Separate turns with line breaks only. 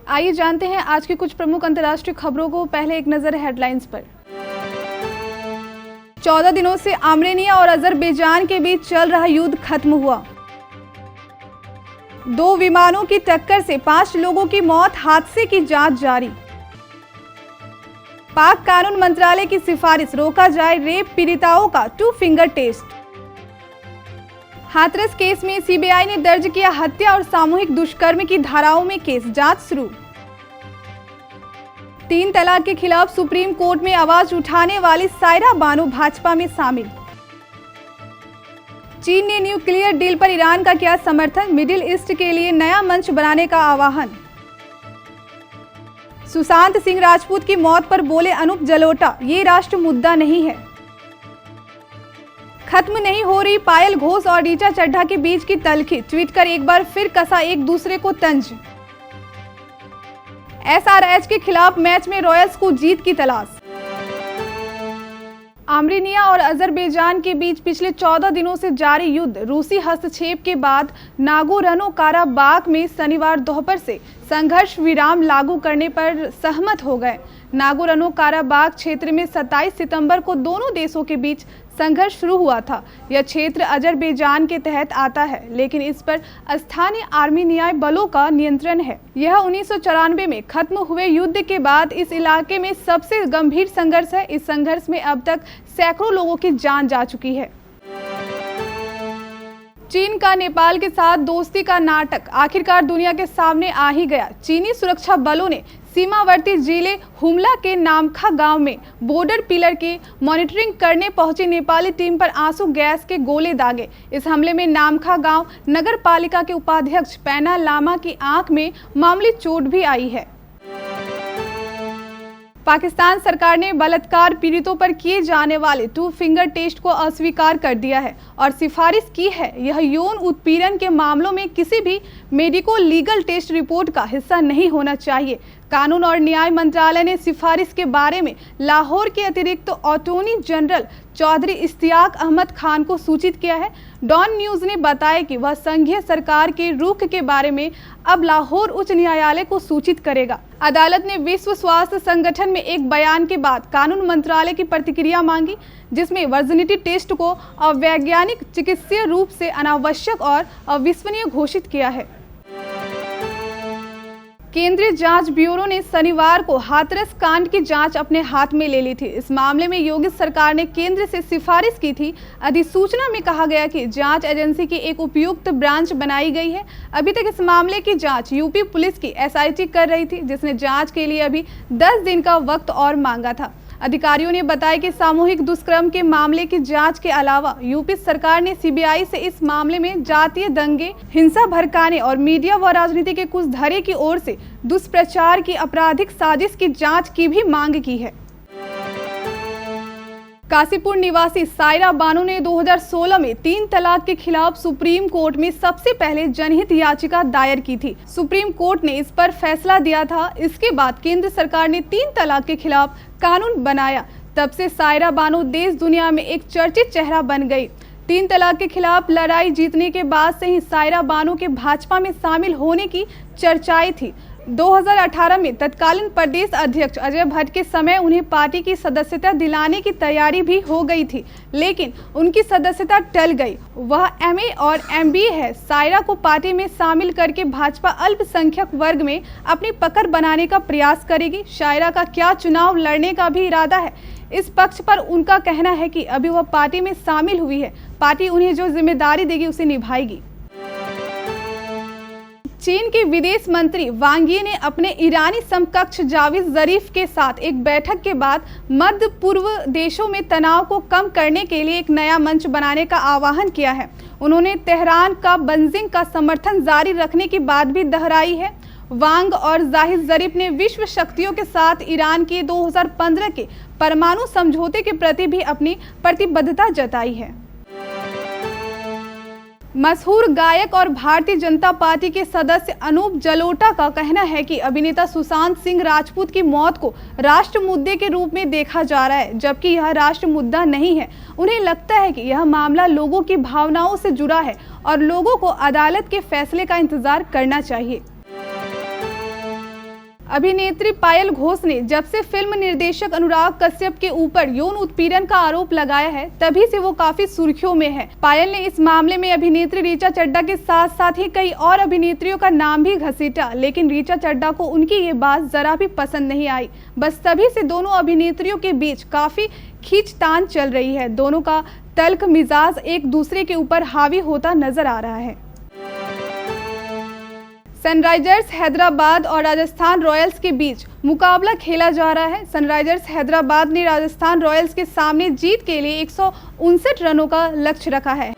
आइए जानते हैं आज की कुछ प्रमुख अंतर्राष्ट्रीय खबरों को। पहले एक नजर हेडलाइंस पर। 14 दिनों से आर्मेनिया और अजरबैजान के बीच चल रहा युद्ध खत्म हुआ। 2 विमानों की टक्कर से 5 लोगों की मौत, हादसे की जांच जारी। पाक कानून मंत्रालय की सिफारिश, रोका जाए रेप पीड़िताओं का 2 फिंगर टेस्ट। हाथरस केस में सीबीआई ने दर्ज किया हत्या और सामूहिक दुष्कर्म की धाराओं में केस, जांच शुरू। 3 तलाक के खिलाफ सुप्रीम कोर्ट में आवाज उठाने वाली सायरा बानो भाजपा में शामिल। चीन ने न्यूक्लियर डील पर ईरान का किया समर्थन, मिडिल ईस्ट के लिए नया मंच बनाने का आह्वान। सुशांत सिंह राजपूत की मौत पर बोले अनूप जलोटा, ये राष्ट्र मुद्दा नहीं है। खत्म नहीं हो रही पायल घोष और ऋचा चड्ढा के बीच की तल्खी, ट्वीट कर एक बार फिर कसा एक दूसरे को तंज। एसआरएच के खिलाफ मैच में रॉयल्स को जीत की तलाश। आर्मेनिया और अजरबैजान के बीच पिछले 14 दिनों से जारी युद्ध रूसी हस्तक्षेप के बाद नागोर्नो काराबाख में शनिवार दोपहर से संघर्ष विराम लागू करने पर सहमत हो गए। नागोर्नो काराबाख क्षेत्र में 27 सितंबर को दोनों देशों के बीच संघर्ष शुरू हुआ था। यह क्षेत्र अजरबैजान के तहत आता है, लेकिन इस पर स्थानीय आर्मेनियाई बलों का नियंत्रण है। यह 1994 में खत्म हुए युद्ध के बाद इस इलाके में सबसे गंभीर संघर्ष है। इस संघर्ष में अब तक सैकड़ों लोगों की जान जा चुकी है। चीन का नेपाल के साथ दोस्ती का नाटक आखिरकार दुनिया के सामने आ ही गया। चीनी सुरक्षा बलों ने सीमावर्ती जिले हुमला के नामखा गांव में बॉर्डर पिलर की मॉनिटरिंग करने पहुंची नेपाली टीम पर आंसू गैस के गोले दागे। इस हमले में नामखा गांव नगर पालिका के उपाध्यक्ष पैना लामा की आंख में मामूली चोट भी आई है। पाकिस्तान सरकार ने बलात्कार पीड़ितों पर किए जाने वाले 2 फिंगर टेस्ट को अस्वीकार कर दिया है और सिफारिश की है यह यौन उत्पीड़न के मामलों में किसी भी मेडिको लीगल टेस्ट रिपोर्ट का हिस्सा नहीं होना चाहिए। कानून और न्याय मंत्रालय ने सिफारिश के बारे में लाहौर के अतिरिक्त अटॉर्नी जनरल चौधरी इश्तियाक अहमद खान को सूचित किया है। डॉन न्यूज ने बताया कि वह संघीय सरकार के रुख के बारे में अब लाहौर उच्च न्यायालय को सूचित करेगा। अदालत ने विश्व स्वास्थ्य संगठन में एक बयान के बाद कानून मंत्रालय की प्रतिक्रिया मांगी, जिसमें वर्जिनिटी टेस्ट को अवैज्ञानिक, चिकित्सीय रूप से अनावश्यक और अविश्वसनीय घोषित किया है। केंद्रीय जांच ब्यूरो ने शनिवार को हाथरस कांड की जांच अपने हाथ में ले ली थी। इस मामले में योगी सरकार ने केंद्र से सिफारिश की थी। अधिसूचना में कहा गया कि जांच एजेंसी की एक उपयुक्त ब्रांच बनाई गई है। अभी तक इस मामले की जांच यूपी पुलिस की एसआईटी कर रही थी, जिसने जांच के लिए अभी 10 दिन का वक्त और मांगा था। अधिकारियों ने बताया कि सामूहिक दुष्कर्म के मामले की जांच के अलावा यूपी सरकार ने सीबीआई से इस मामले में जातीय दंगे, हिंसा भड़काने और मीडिया व राजनीति के कुछ धड़े की ओर से दुष्प्रचार की आपराधिक साजिश की जांच की भी मांग की है। काशीपुर निवासी सायरा बानो ने 2016 में 3 तलाक के खिलाफ सुप्रीम कोर्ट में सबसे पहले जनहित याचिका दायर की थी। सुप्रीम कोर्ट ने इस पर फैसला दिया था। इसके बाद केंद्र सरकार ने 3 तलाक के खिलाफ कानून बनाया। तब से सायरा बानो देश दुनिया में एक चर्चित चेहरा बन गई। 3 तलाक के खिलाफ लड़ाई जीतने के बाद से ही सायरा बानो के भाजपा में शामिल होने की चर्चाएं थी। 2018 में तत्कालीन प्रदेश अध्यक्ष अजय भट्ट के समय उन्हें पार्टी की सदस्यता दिलाने की तैयारी भी हो गई थी, लेकिन उनकी सदस्यता टल गई। वह एमए और एमबीए है। सायरा को पार्टी में शामिल करके भाजपा अल्पसंख्यक वर्ग में अपनी पकड़ बनाने का प्रयास करेगी। सायरा का क्या चुनाव लड़ने का भी इरादा है? इस पक्ष पर उनका कहना है कि अभी वह पार्टी में शामिल हुई है, पार्टी उन्हें जो जिम्मेदारी देगी उसे निभाएगी। चीन के विदेश मंत्री वांग यी ने अपने ईरानी समकक्ष जावेद जरीफ के साथ एक बैठक के बाद मध्य पूर्व देशों में तनाव को कम करने के लिए एक नया मंच बनाने का आह्वान किया है। उन्होंने तेहरान का बीजिंग का समर्थन जारी रखने की बात भी दोहराई है। वांग और जाहिद जरीफ ने विश्व शक्तियों के साथ ईरान के 2015 के परमाणु समझौते के प्रति भी अपनी प्रतिबद्धता जताई है। मशहूर गायक और भारतीय जनता पार्टी के सदस्य अनूप जलोटा का कहना है कि अभिनेता सुशांत सिंह राजपूत की मौत को राष्ट्र मुद्दे के रूप में देखा जा रहा है, जबकि यह राष्ट्र मुद्दा नहीं है। उन्हें लगता है कि यह मामला लोगों की भावनाओं से जुड़ा है और लोगों को अदालत के फैसले का इंतजार करना चाहिए। अभिनेत्री पायल घोष ने जब से फिल्म निर्देशक अनुराग कश्यप के ऊपर यौन उत्पीड़न का आरोप लगाया है, तभी से वो काफी सुर्खियों में है। पायल ने इस मामले में अभिनेत्री ऋचा चड्ढा के साथ साथ ही कई और अभिनेत्रियों का नाम भी घसीटा, लेकिन ऋचा चड्ढा को उनकी ये बात जरा भी पसंद नहीं आई। बस तभी से दोनों अभिनेत्रियों के बीच काफी खींचतान चल रही है। दोनों का तल्ख मिजाज एक दूसरे के ऊपर हावी होता नजर आ रहा है। सनराइजर्स हैदराबाद और राजस्थान रॉयल्स के बीच मुकाबला खेला जा रहा है। सनराइजर्स हैदराबाद ने राजस्थान रॉयल्स के सामने जीत के लिए 159 रनों का लक्ष्य रखा है।